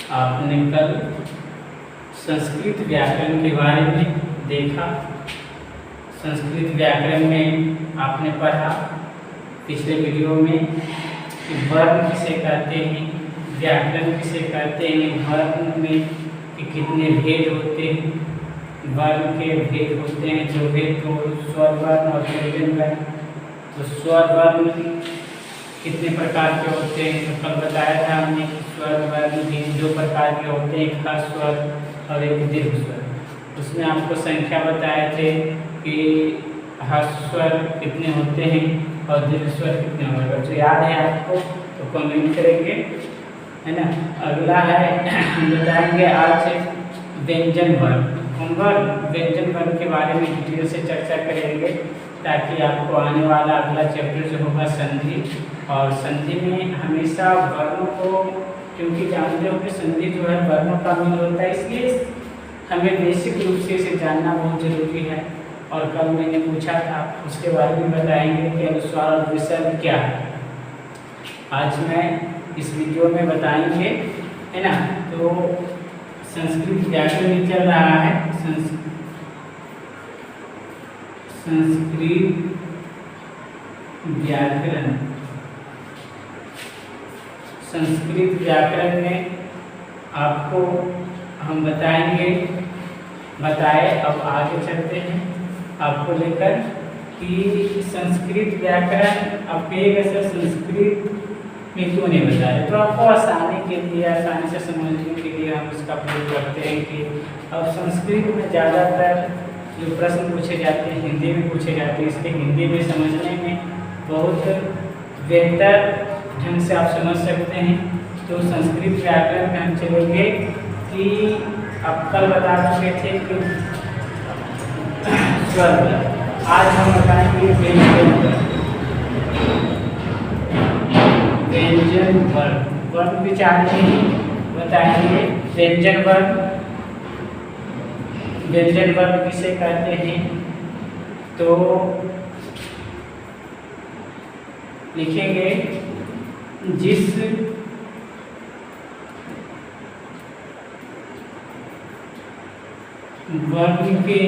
आपने कल संस्कृत व्याकरण के बारे में देखा। संस्कृत व्याकरण में आपने पढ़ा पिछले वीडियो में कि वर्ण किसे कहते हैं, व्याकरण किसे कहते हैं, वर्ण में कि कितने भेद होते हैं, वर्ण के भेद होते हैं जो भेद तो स्वर वर्ण और व्यंजन वर्ण। तो स्वर वर्ण कितने प्रकार के होते हैं, तो कल बताया था हमने कि स्वर वर्ण भी दो प्रकार के होते हैं, एक ह्रस्व स्वर और एक दीर्घ स्वर। उसमें आपको संख्या बताए थे कि ह्रस्व स्वर कितने होते हैं और दीर्घ स्वर कितने होंगे। बच्चों याद है आपको तो कमेंट करेंगे, है ना। अगला है हम बताएंगे आज व्यंजन वर्ण। व्यंजन वर्ण के बारे में डिटेल से चर्चा करेंगे ताकि आपको आने वाला अगला चैप्टर जो होगा संधि, और संधि में हमेशा वर्णों को, क्योंकि जानते हो कि संधि जो है वर्णों का मिल होता है, इसलिए हमें बेसिक रूप से इसे जानना बहुत जरूरी है। और कल मैंने पूछा था उसके बारे में बताएंगे कि अनुस्वार और विसर्ग क्या है। आज मैं इस वीडियो में बताएंगे, है ना। तो संस्कृत व्याकरण चल रहा है, संस्कृत व्याकरण। संस्कृत व्याकरण में आपको हम बताए। अब आगे चलते हैं आपको लेकर कि संस्कृत व्याकरण अब संस्कृत में क्यों नहीं बताया। तो आपको आसानी के लिए, आसानी से समझने के लिए हम इसका प्रयोग करते हैं कि अब संस्कृत में ज़्यादातर जो प्रश्न पूछे जाते हैं हिंदी में पूछे जाते हैं, इसलिए हिंदी में समझने में बहुत बेहतर ढंग से आप समझ सकते हैं। तो संस्कृत व्याकरण में हम चलेंगे कि अब कल बता चुके थे कि स्वर। आज हम बताएंगे व्यंजन वर्ण विचार में बताएंगे व्यंजन वर्ण। व्यंजन वर्ण किसे कहते हैं, तो लिखेंगे जिस वर्ण के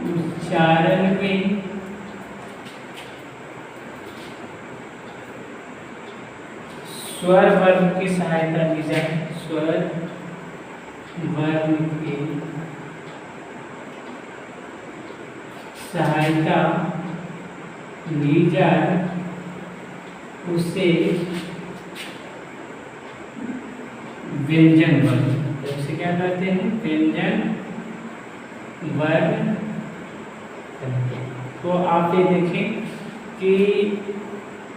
उच्चारण में स्वर वर्ण की सहायता ली जाए। स्वर वर्ण की सहायता ली जाए उसे व्यंजन वर्ण, तो उसे क्या कहते हैं, व्यंजन वर्ण। तो आप ये देखें कि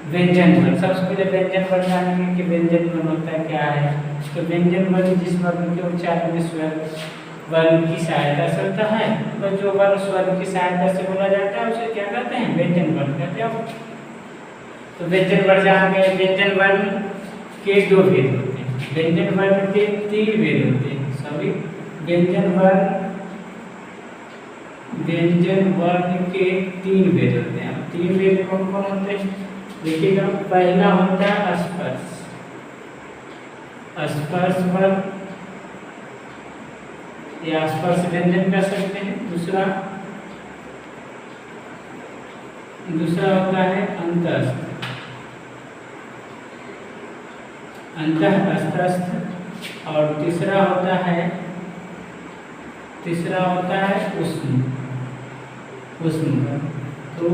व्यंजन वर्ण, सबसे पहले व्यंजन वर्ण जानेंगे कि व्यंजन वर्ण होता है क्या है। तो व्यंजन वर्ण जिस वर्ण के उच्चारण में स्वर वर्ण की सहायता से होता है, तो जो वर्ण स्वर की सहायता से बोला जाता है उसे क्या कहते हैं, व्यंजन वर्ण कहते हैं। तो व्यंजन वर्ण जान गए। व्यंजन वर्ण के दो भेद होते हैं, व्यंजन वर्ण के तीन भेद होते हैं। व्यंजन वर्ण के तीन भेद होते हैं। तीन भेद कौन कौन होते हैं देखिएगा। पहला होता है स्पर्श वर्ण, या स्पर्श व्यंजन कर सकते हैं। दूसरा होता है अंतःस्थस्थ, और तीसरा होता है उष्म। तो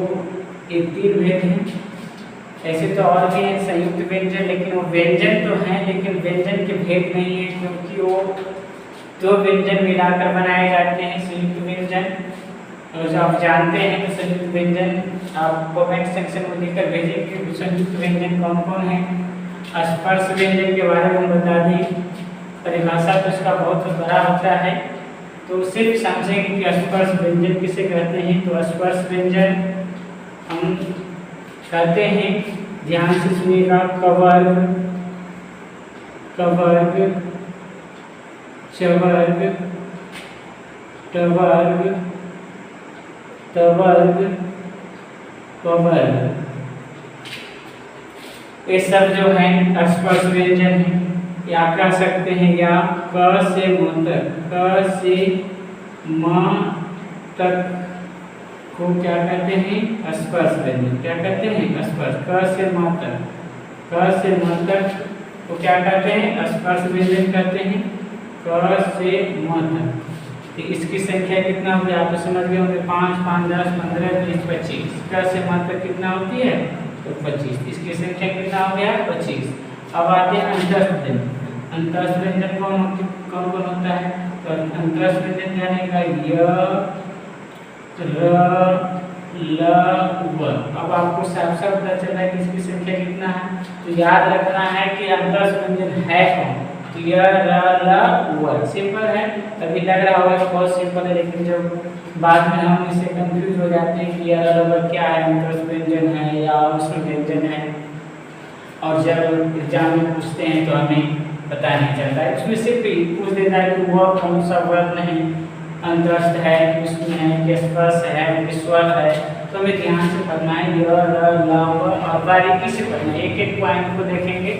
ये तीन भेद हैं। ऐसे तो और भी हैं संयुक्त व्यंजन, लेकिन वो व्यंजन तो हैं लेकिन व्यंजन के भेद नहीं है, क्योंकि वो दो व्यंजन मिलाकर बनाए जाते हैं संयुक्त व्यंजन। और जो आप जानते हैं तो संयुक्त व्यंजन आप कमेंट सेक्शन में लिखकर भेजें कि संयुक्त व्यंजन कौन कौन है। स्पर्श व्यंजन के बारे में बता दी, परिभाषा तो इसका बहुत बड़ा होता है, तो सिर्फ समझेंगे कि स्पर्श व्यंजन किसे कहते हैं। तो स्पर्श व्यंजन हम कहते हैं, ध्यान से सुनिएगा, कवर्ग, चवर्ग, टवर्ग, तवर्ग, पवर्ग। ये सब जो है स्पर्श व्यंजन है। या कह सकते हैं या क से म तक, क से म तक को क्या कहते हैं? स्पर्श व्यंजन। क्या कहते हैं? स्पर्श। क से म तक, क से म तक को क्या कहते हैं? स्पर्श व्यंजन कहते हैं। क से म तक। तो इसकी संख्या कितना हो गया? आप तो समझ गए होंगे, 5, 5, 10, 15, 20, 25। क से म तक कितना होती है? तो 25। इसकी संख्या कितना हो गया? 25। अब आते हैं अंतस्थ व्यंजन। अंतस्थ व्यंजन कौन कौन होता है? तो अंतस्थ व्यंजन यानी का य, र, ल, व। अब आपको साफ साफ पता चला है कि इसकी संख्या कितना है। तो याद रखना है कि अंतस्थ व्यंजन है कौन। तो य, र, ल, व सिंपल है। अभी लग रहा होगा कि बहुत सिंपल है, लेकिन जब बाद में हम इससे कंफ्यूज हो जाते हैं कि य, र, ल, व क्या है, अंतस्थ व्यंजन है या उसमें व्यंजन है, और जब एग्जाम में पूछते हैं तो हमें पता नहीं चलता है। उसमें सिर्फ पूछ देता है कि वह कौन सा वर्ण है, अंतस्थ है कि उसमें है कि स्पर्श है कि स्वर है। तो हमें ध्यान से पढ़ना है, य, र, ल, व, और बारीकी से पढ़ना है। एक एक पॉइंट को देखेंगे।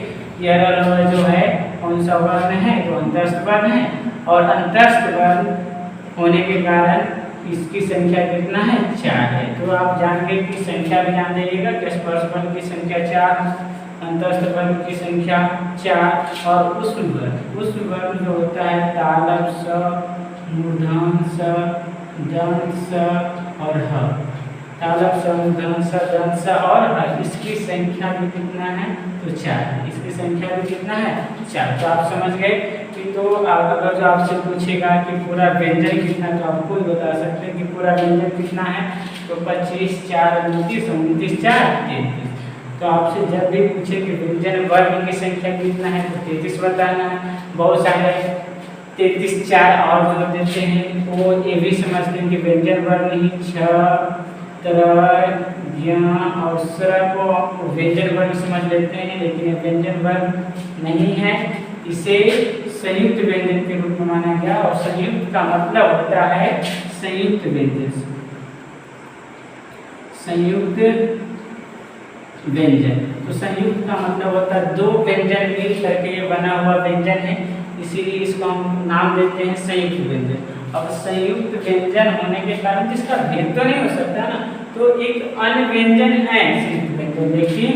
य, र, ल, व जो है कौन सा वर्ण है? तो अंतस्थ वर्ण है, और अंतस्थ वर्ण होने के कारण इसकी संख्या कितना है? 4 है। तो आप जान गए कि संख्या भी जान जाइएगा कि स्पर्श वर्ण की संख्या 4, अंतस्थ वर्ण की संख्या 4, और उष्ण वर्ण जो होता है तालव्य स, मूर्धन्य स, दंत स और ह। तालव्य स, मूर्धन्य स, दंत स और ह, इसकी संख्या भी कितना है? तो 4। इसकी संख्या भी कितना है? 4। तो आप समझ गए कि तो अगर जो आपसे पूछेगा कि पूरा व्यंजन कितना, तो आप खुद बता सकते हैं कि पूरा व्यंजन कितना है। तो 25, 4, 29, 29, 4, 33। तो आपसे जब भी पूछे कि व्यंजन वर्ग की संख्या कितना है तो 33 बताना है। बहुत सारे 33, 4 और जो देते हैं वो ये भी समझते हैं कि व्यंजन वर्ग ही छ, त्र, ज्ञ और स्र को व्यंजन वर्ग समझ लेते हैं, लेकिन ये व्यंजन वर्ग नहीं है। इसे संयुक्त व्यंजन के रूप में माना गया, और संयुक्त का मतलब होता है संयुक्त व्यंजन। संयुक्त व्यंजन, तो संयुक्त का मतलब होता है 2 व्यंजन मिल करके ये बना हुआ व्यंजन है, इसीलिए इसको हम नाम देते हैं संयुक्त व्यंजन। अब संयुक्त व्यंजन होने के कारण जिसका भेद तो नहीं हो सकता ना, तो एक अन्य व्यंजन है संयुक्त व्यंजन। देखिए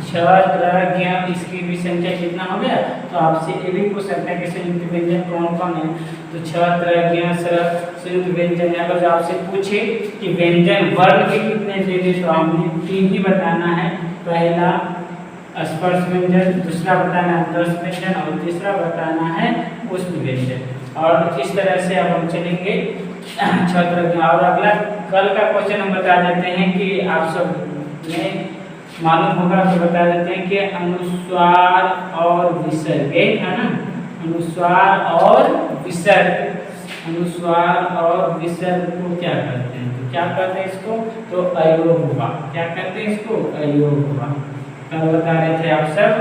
छ, त्र, ज्ञ, इसकी भी संख्या कितना हो गया? तो आपसे ये भी पूछ सकता है कि संयुक्त व्यंजन कौन कौन है। तो छ, त्र, ज्ञ, स्र संयुक्त व्यंजन है। अगर आपसे पूछे कि व्यंजन वर्ण के कितने भेद, तो हमें 3 ही बताना है। पहला स्पर्श व्यंजन, दूसरा बताना है अंतस्थ व्यंजन, और तीसरा बताना है उष्ण व्यंजन। और इस तरह से अब हम चलेंगे छात्र। और अगला कल का क्वेश्चन हम बता देते हैं कि आप सब में मालूम होगा, तो बता देते हैं कि अनुस्वार और विसर्ग है ना। अनुस्वार और विसर्ग, अनुस्वार और विसर्ग को क्या कहते हैं? तो क्या कहते हैं इसको? तो अयोग हुआ। क्या कहते हैं इसको? अयोग हुआ। कल बता रहे थे आप सब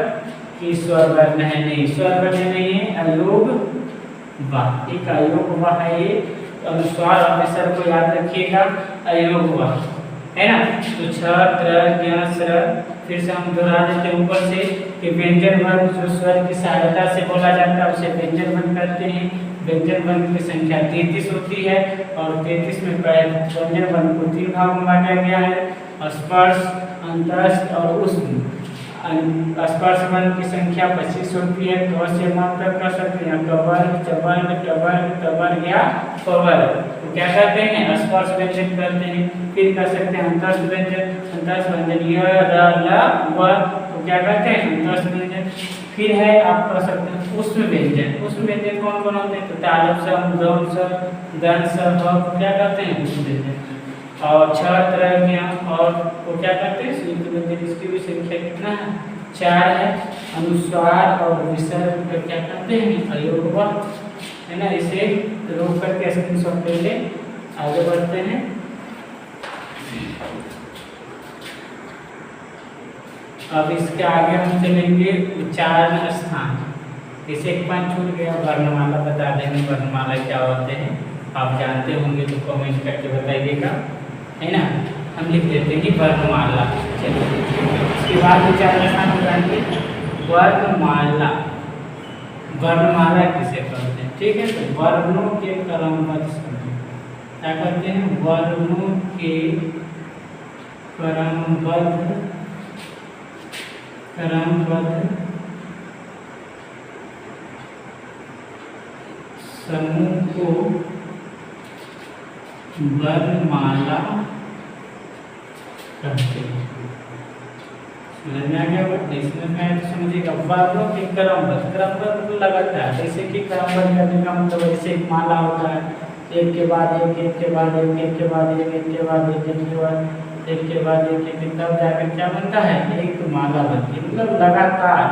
कि स्वर वर्ण है, नहीं स्वर वर्ण नहीं है, अयोग वाह, एक अयोग वाह है ये। अनुस्वार और विसर्ग को याद रखिएगा, अयोग वाह है ना। तो छ, त्र, ज्ञ, स्र, फिर से हम दोहरा देते हैं ऊपर से कि व्यंजन वर्ण जो स्वर की सहायता से बोला जाता है उसे व्यंजन वर्ण कहते हैं। व्यंजन वर्ण की संख्या 33 होती है, और 33 में व्यंजन वर्ण को 3 भागों में बांटा गया है, स्पर्श, अंतस्थ और उष्ण। स्पर्श वर्ण की संख्या 25 होती है। क से म तक कर सकते हैं, कवर्ग, चवर्ग, टवर्ग, तवर्ग या पवर्ग। तो क्या कहते हैं? स्पर्श व्यंजन कहते हैं। फिर कर सकते हैं अंतस्थ व्यंजन, अंतस्थ व्यंजन य, र, ल, व, तो क्या कहते हैं? अंतस्थ व्यंजन। फिर है आप कर सकते हैं उष्ण व्यंजन। उष्ण व्यंजन कौन कौन होते हैं? तो तालव्य स, मूर्धन्य स, दंत स, ह को क्या कहते हैं? उष्ण व्यंजन। और छ, त्र, ज्ञ और को क्या करते हैं? संयुक्त व्यंजन। इसकी भी संख्या कितना है? 4 है। अनुस्वार और विसर्ग को क्या कहते हैं? अयोग वाह है ना। इसे रोक करके स्क्रीनशॉट ले लें। आगे बढ़ते हैं। अब इसके आगे हम चलेंगे उच्चारण स्थान। इसे एक पॉइंट छूट गया, वर्णमाला बता देंगे। वर्णमाला क्या होते हैं आप जानते होंगे तो कमेंट करके बताइएगा, है ना। हम लिख देते हैं कि वर्णमाला। चलिए इसके बाद उच्चारण स्थान बताएंगे वर्णमाला। वर्णमाला किसे कहते हैं, ठीक है। तो वर्णों के क्रमबद्ध समय क्या कहते हैं, वर्णों के क्रमबद्ध समूह को वर्णमाला कहते हैं। समझ में आ गया? इसमें मैं तो समझिएगा वर्णों के क्रमबद्ध लगातार, जैसे कि क्रमबद्ध करने का मतलब ऐसे एक माला होता है, एक के बाद एक, एक के बाद एक, एक के बाद एक, एक के बाद एक, एक के बाद एक के बाद एक, एक तब जाकर क्या बनता है, एक माला बनती है। मतलब लगातार,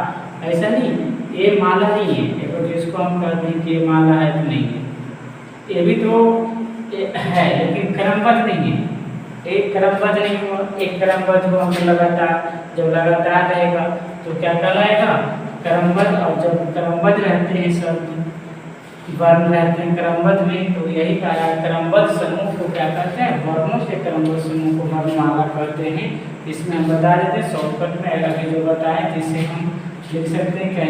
ऐसा नहीं ये माला नहीं है, देखो जिसको हम कहते हैं कि ये माला है तो नहीं है, ये भी तो है लेकिन क्रमबद्ध नहीं है। एक क्रमबद्ध नहीं हुआ, एक क्रमबद्ध हुआ तो लगातार, जब लगातार रहेगा तो क्या कहलाएगा, क्रमबद्ध। और जब क्रमबद्ध रहते हैं शब्द वर्ण रहते हैं क्रमबद्ध में, तो यही कहा क्रमबद्ध समूह को क्या कहते हैं, वर्णों के क्रमबद्ध समूह को वर्णमाला कहते हैं। इसमें हम बता देते हैं शॉर्टकट में अभी जो बताएं, जिससे हम लिख सकते हैं क्या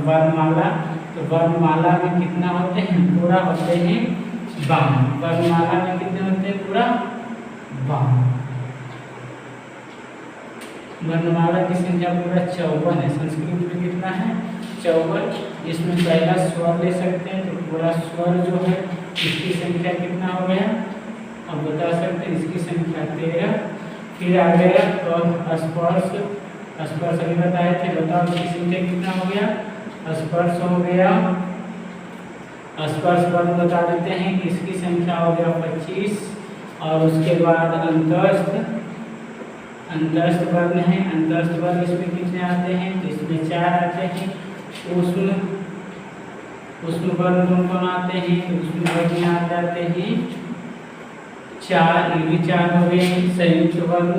वर्णमाला। तो वर्णमाला में कितना होते हैं, पूरा होते हैं 52। वर्णमाला में कितने होते हैं, पूरा 52। वर्णमाला की संख्या पूरा 54 है। संस्कृत में कितना है, 54। इसमें पहला स्वर ले सकते हैं, तो पूरा स्वर जो है इसकी संख्या कितना हो गया, अब बता सकते हैं, इसकी संख्या 13। फिर आ गया और स्पर्श, स्पर्श अभी बताए थे, बताओ इसकी संख्या कितना हो गया, स्पर्श हो गया। स्पर्श वर्ण बता देते हैं कि इसकी संख्या हो गया 25। और उसके बाद अंतस्थ, अंतस्थ वर्ण है, अंतस्थ वर्ण इसमें कितने आते हैं, तो इसमें 4 आते हैं। उष्ण, उष्ण वर्ण कौन आते हैं, उष्ण वर्ण आ जाते हैं 4, ये भी 4 हो गए। संयुक्त वर्ण,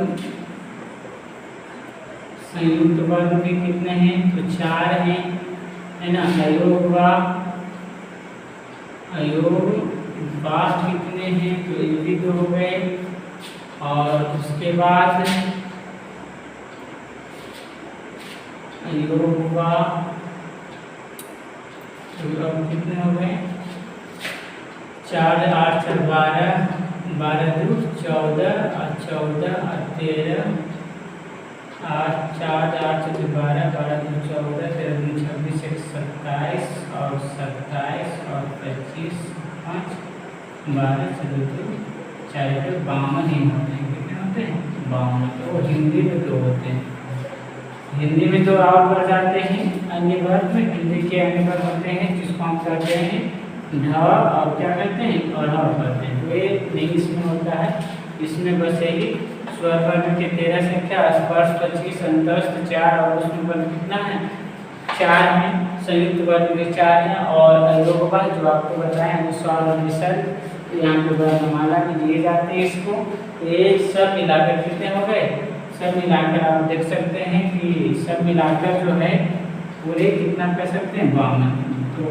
संयुक्त वर्ण भी कितने हैं, तो 4 हैं, है ना। अयोग वा, अयोग वा कितने हैं, तो ये भी 2 हो गए। और उसके बाद अयोग वा कितने हो गए, 4, 8, 12, 12 2 14 और 14 और 13, 8, 4, 8, 12, 12 2 14, 13 2 26, 27 और 27 और 25, 5, 12, 14, 4, 52 ही होते हैं। कितने होते हैं, 52। तो हिंदी में 2 होते हैं, हिंदी में 2 और बढ़ जाते हैं। अन्य वर्ग में हिंदी के अन्य वर्ग होते हैं जिसको हम कहते हैं ढ, और क्या कहते हैं, और ह कहते हैं। तो ये नहीं इसमें होता है, इसमें बस यही स्वर वर्ण के 13 संख्या, स्पर्श 25, अंतस्थ 4 और उसमें वर्ण कितना है, 4 है। संयुक्त वर्ण भी 4 है। और अयोग वा जो आपको बताएं अनुस्वार और विसर्ग यहाँ पे वर्णमाला में दिए जाते हैं। इसको ये सब मिलाकर कितने हो गए, सब मिलाकर आप देख सकते हैं कि सब मिलाकर जो है पूरे कितना कह सकते हैं, 52। तो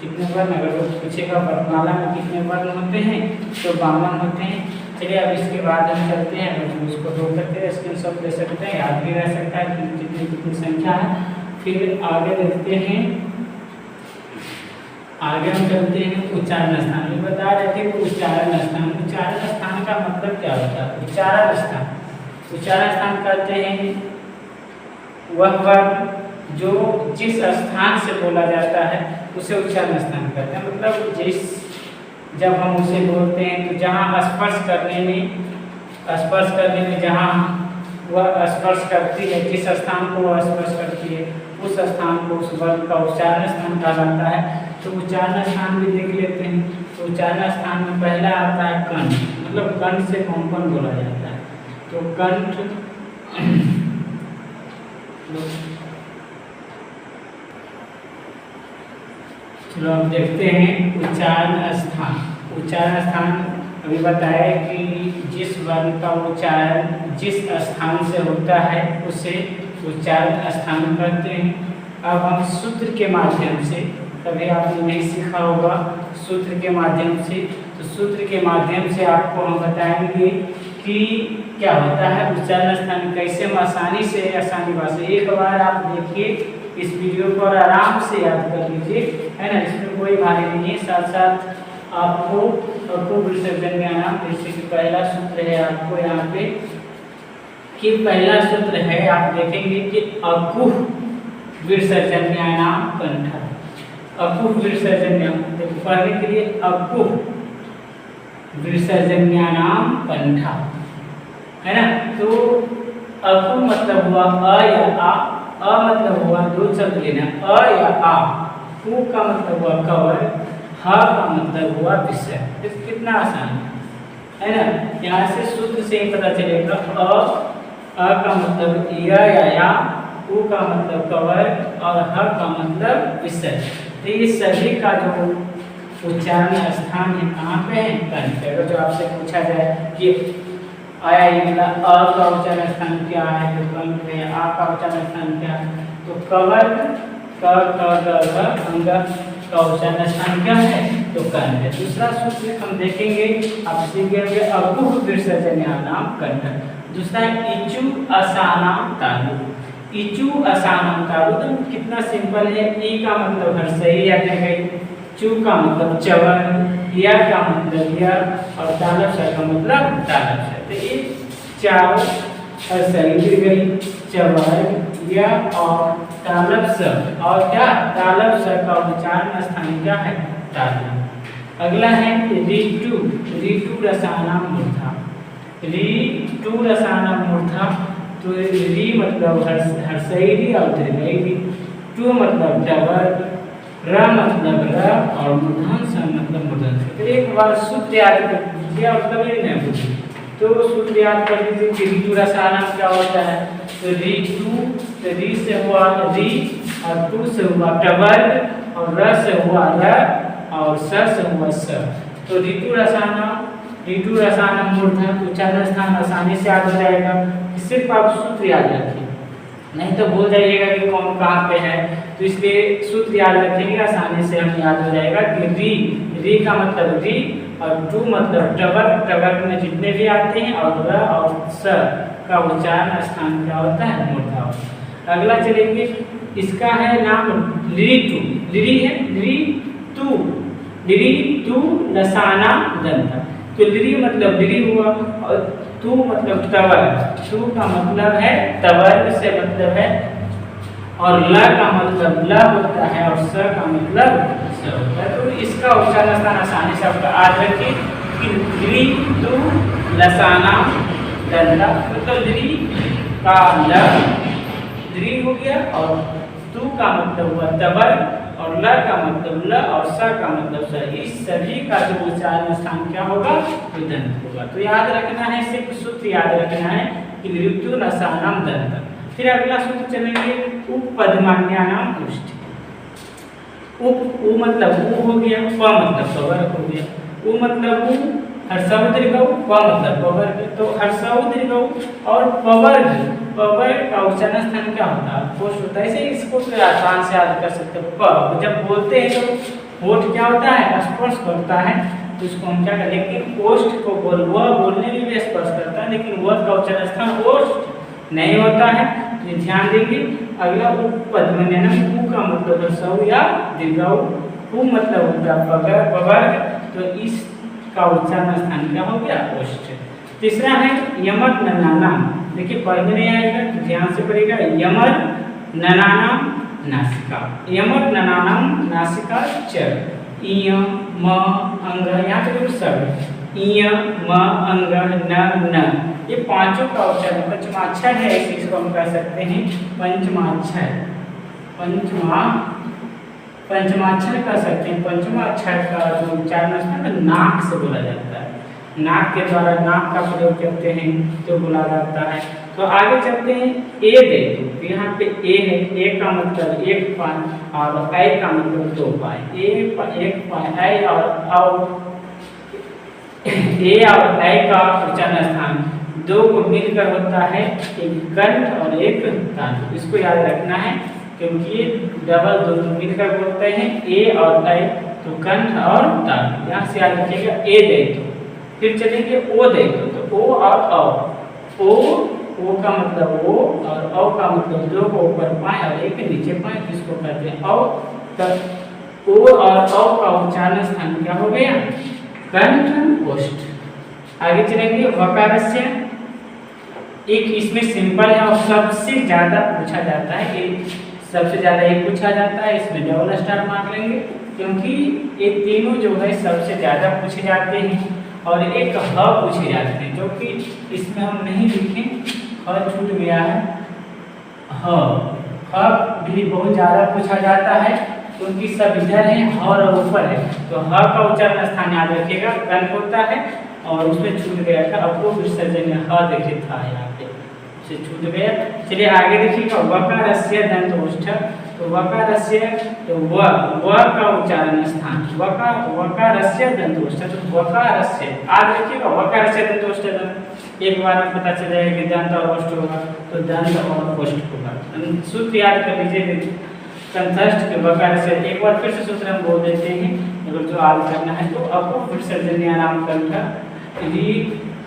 कितने वर्ण, अगर वो पूछेगा वर्णमाला में कितने वर्ण होते हैं, तो 52 होते हैं। चलिए अब इसके बाद हम चलते हैं, अगर उसको 2 करते हैं स्क्रीनशॉट ले सकते हैं, याद भी रह सकता है कि कितनी कितनी संख्या है। फिर आगे देखते हैं, आगे हम चलते हैं उच्चारण स्थान में। बता रहे थे कि उच्चारण स्थान, उच्चारण स्थान का मतलब क्या होता है, उच्चारण स्थान। उच्चारण स्थान कहते हैं वह वर्ग जो जिस स्थान से बोला जाता है उसे उच्चारण स्थान कहते हैं। मतलब जब हम उसे बोलते हैं तो जहाँ स्पर्श करने में जहाँ वह स्पर्श करती है, जिस स्थान को वह स्पर्श करती है उस स्थान को, उस वर्ग का उच्चारण स्थान कहा जाता है। तो उच्चारण स्थान भी देख लेते हैं। तो उच्चारण स्थान में पहला आता है कंठ, मतलब कंठ से कौन कौन बोला जाता है, तो कंठ चलो अब देखते हैं उच्चारण स्थान। उच्चारण स्थान अभी बताया कि जिस वर्ण का उच्चारण जिस स्थान से होता है उसे उच्चारण स्थान कहते हैं। अब हम सूत्र के माध्यम से, कभी आपने नहीं सीखा होगा सूत्र के माध्यम से, तो सूत्र के माध्यम से आपको हम बताएंगे कि कि क्या होता है उच्चारण स्थान कैसे हम आसानी भाषा एक बार आप देखिए इस वीडियो को और आराम से याद कर लीजिए, है ना, इसमें कोई भारी नहीं है। साथ साथ आपको विसर्जन ज्ञान, जैसे कि पहला सूत्र है आपको यहाँ पे कि पहला सूत्र है आप देखेंगे कि अकुह विसर्जन ज्ञानाम कंठ, अकुह विसर्जन ज्ञान पढ़ने के लिए अकुह विसर्जन ज्ञानाम कंठा, है ना। तो अकुह मतलब हुआ अ या आ मतलब हुआ दो शब्द लेना अ या आ, कु का मतलब हुआ कवर, ह का मतलब हुआ विषय। तो कितना आसान है ना। यहाँ से सूत्र से ही पता चलेगा अ का मतलब या, उ का मतलब कवर और ह का मतलब विषय। तो ये सभी का जो उच्चारण स्थान है कहाँ पे है, कंठ। अगर जो आपसे पूछा जाए कि आया ये मिला अ का उच्चारण स्थान क्या है, तो कंठ है। आ का उच्चारण स्थान क्या है, तो कवर, क ग अंग का उच्चारण स्थान क्या है, तो कंठ है। दूसरा सूत्र हम देखेंगे, आप सीख गए अकुह विसर्जन नाम कंठ। दूसरा है इचु असानाम तालु। इचु असानाम तालु तो कितना सिंपल है। ई का मतलब हर्षई याद रखें, चू का मतलब चवर, या का मतलब या, और तालब स का मतलब तालब स। तो ये चार हर्षई गिर गई, चवर, या और तालब स, और क्या तालब स का उच्चारण स्थान क्या है, तालब। अगला है ऋतु, ऋतु रसानाम मूर्धा, ऋतु रसानाम मूर्धा। तो री मतलब हर्षई और दीर्घई, टू मतलब डबर, र मतलब र, और मूर्धन स मतलब मूर्धन स। तो एक बार सूत्र याद कर लीजिए और कभी नहीं भूलिए। तो सूत्र याद कर लीजिए कि ऋतु रसानाम क्या होता है, तो ऋतु, तो री से हुआ री, और टू से हुआ टबर, और र से हुआ र, और स से हुआ स। तो ऋतु रसानाम, ऋतु रसानाम मूर्धन उच्चारण स्थान आसानी से याद हो जाएगा। सिर्फ आप सूत्र याद रखिए, नहीं तो भूल जाइएगा कि कौन कहाँ पे है। तो इसलिए सूत्र याद रखेंगे, आसानी से हम याद हो जाएगा कि री का मतलब री, और टू मतलब टबर, टबर में जितने भी आते हैं, और र और स का उच्चारण स्थान क्या होता है, मूर्धा होता है। अगला चलेंगे, इसका है नाम ऋतु, लिरी है ऋतु लसाना दंता। तो लिरी मतलब लिरी हुआ, और तू मतलब तवर, तू का मतलब है तवर से मतलब है, और ल का मतलब ल होता है, और स का मतलब स होता है। तो इसका उच्चारण स्थान आसानी से आपका याद रखिए कि ली तू लसाना दंता। मतलब ली का ल ली हो गया, और तू का मतलब हुआ तवर, और ल का मतलब ल, और स का मतलब स। इस सभी का जो उच्चारण स्थान क्या होगा, तो दंत होगा। तो याद रखना है, सिर्फ सूत्र याद रखना है कि ऋतु रसानाम दंत। फिर अगला सूत्र चलेंगे उपपदमान्यानाम पुष्टि। उ मतलब उ हो गया, प मतलब पवर हो गया। उ मतलब उ, हर्षव दीर्घ, प मतलब पवर। तो हर्षव दीर्घ और पवर, पवर का उच्चारण स्थान क्या होता है, पोस्ट होता है। ऐसे इसको तो आसान से याद कर सकते हैं। प जब बोलते हैं तो होठ क्या होता है, स्पर्श करता है, तो इसको हम क्या करें, लेकिन ओष्ठ को वह बोलने में भी स्पर्श करता है, लेकिन वह का उच्चारण स्थान ओष्ठ नहीं होता है। तो ध्यान देंगे। अगला उपपदमान्यानाम, उ का मतलब हर्षव या दीर्घ, उ मतलब होता है पवर। तो इस का उच्चारण स्थान क्या हो गया, ओष्ठ। तीसरा है यमक ननानाम। देखिए पढ़ने नहीं आएगा तो ध्यान से पढ़ेगा। यमक ननानाम नासिका, यमक ननानाम नासिका च, इय म अंग, यहाँ पे देखो सब इय म अंग न, ये पांचों का उच्चारण पंचमाक्षर है, इसको हम कह सकते हैं पंचमाक्षर। पंचमाक्षर कह सकते हैं। पंचमाक्षर का जो उच्चारण है नाक से बोला जाता है, नाक के द्वारा नाक का प्रयोग करते हैं तो बोला जाता है। तो आगे चलते हैं। ए देखो, तो यहाँ पे ए है, ए का मतलब एक पाए, और ऐ का मतलब दो पाए। एक पाए ऐ, और ए और ऐ का उच्चारण स्थान दो को मिलकर होता है एक कंठ और एक तालु। इसको याद रखना है क्योंकि ये डबल दोनों मिलकर बोलते हैं ए और ऐ, तो कंठ और तालु। यहाँ से याद रखिएगा ए देखो। फिर चलेंगे ओ देखो, तो ओ और औ। ओ का मतलब ओ और औ का मतलब दो को ऊपर पाए और एक नीचे पाए, जिसको कहते हैं औ। तब ओ और औ का उच्चारण स्थान क्या हो गया? कंठ ओष्ठ। आगे चलेंगे वकारस्य। एक इसमें सिंपल है और सबसे ज्यादा पूछा जाता है, सबसे ज्यादा एक पूछा जाता है, इसमें डबल स्टार मार लेंगे क्योंकि ये तीनों जो है सबसे ज्यादा पूछे जाते हैं। और एक ह पूछे जाते हैं जो कि इसमें हम नहीं लिखे, ह छूट गया है। ह भी बहुत ज्यादा पूछा जाता है क्योंकि सब इधर है, ह और ऊपर है, तो ह का उच्चारण स्थान याद रखिएगा कंठ होता है और उसमें छूट गया था। अपूर्व विसर्जन में ह देखिए था यहाँ पे, से छूट गया। चलिए आगे देखिएगा वकारस्य दंत ओष्ठ। तो वकारस्य तो व का उच्चारण स्थान वकारस्य दंत ओष्ठ। तो वकारस्य आज देखिएगा वकारस्य दंत ओष्ठ, एक बार में पता चल जाएगा कि दंत और ओष्ठ होगा, तो दंत और ओष्ठ होगा। सूत्र याद कर लीजिए कंठस्थ के वकारस्य। एक बार फिर से सूत्र हम बोल देते हैं अगर जो याद करना है तो। अपूर्व विसर्जन नाम कंठ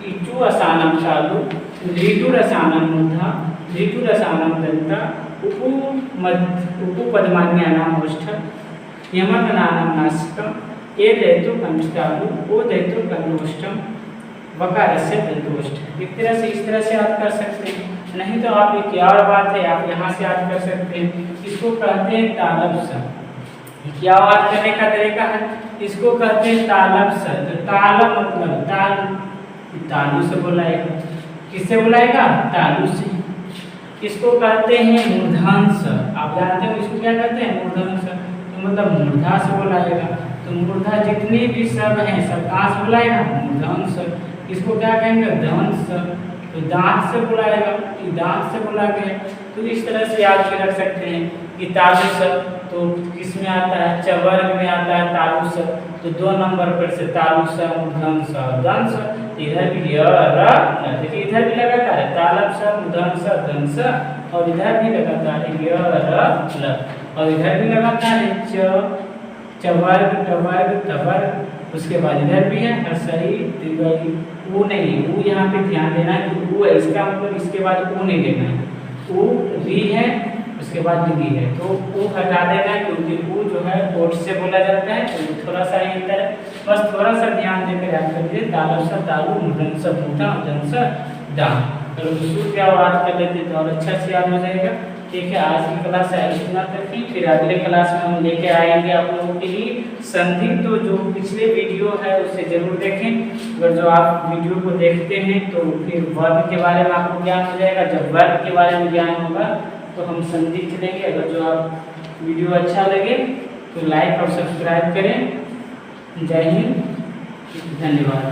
ऋचु असानम चालू ऋतु रसानम मूर्धा ऋतु रसानम दंता उपपदमान्या नाम ओष्ठ यमक नाम नासिकम ए दैतो कंठचालू ओ दैतो कंठोष्ठम वकारस्य दंतोष्ठ। इस तरह से याद कर सकते हैं। नहीं तो आप एक और बात है, आप यहाँ से याद कर सकते हैं, इसको कहते हैं तालब स। क्या याद करने का तरीका है? इसको कहते हैं तालब स। तो तालब मतलब तालू से बुलाएगा। किससे बुलाएगा? तालू से। इसको कहते हैं मूर्धांश। आप जानते हो इसको क्या कहते हैं? मूर्धांश। तो मतलब मूर्धा से बुलाएगा। तो मूर्धा जितने भी शब्द हैं सब कहाँ से बुलाएगा? मूर्धांश। इसको क्या कहेंगे? दंश। तो दांत से बुलाएगा, दांत से बुला गया। तो इस तरह से याद के रख सकते हैं कि तालुस तो किस में आता है? चवर्ग में आता है तालुस। तो 2 नंबर पर से तालुस मूर्धन्स दंश। इधर भी देखिए इधर भी लगातार है तालब स मूर्धन्स दंश, और इधर भी लगातार है और इधर भी लगातार है चवर्ग टवर्ग तवर्ग। उसके बाद इधर भी है हर्षई दीर्घई। ऊ नहीं, ऊ यहाँ पे ध्यान देना है कि ऊ है, इसका मतलब इसके बाद ऊ नहीं देना है। ऊ री है, उसके बाद डी है, तो ऊ हटा देना है क्योंकि ऊ जो है ओठ से बोला जाता है। तो थोड़ा सा ही अंतर है, बस थोड़ा सा ध्यान देकर याद कर लीजिए। तालु स तालु मूर्धन स मूर्धा दंश दान। अगर सूत्र क्या याद कर लेते तो और अच्छा से याद हो जाएगा। ठीक है, आज की क्लास इतना तक थी। फिर अगले क्लास में हम लेके आएंगे आप लोगों के लिए संधि। तो जो पिछले वीडियो है उसे जरूर देखें। अगर जो आप वीडियो को देखते हैं तो फिर वर्ग के बारे में आपको ज्ञान हो जाएगा। जब वर्ग के बारे में ज्ञान होगा तो हम संधि चलेंगे। अगर जो आप वीडियो अच्छा लगे तो लाइक और सब्सक्राइब करें। जय हिंद, धन्यवाद।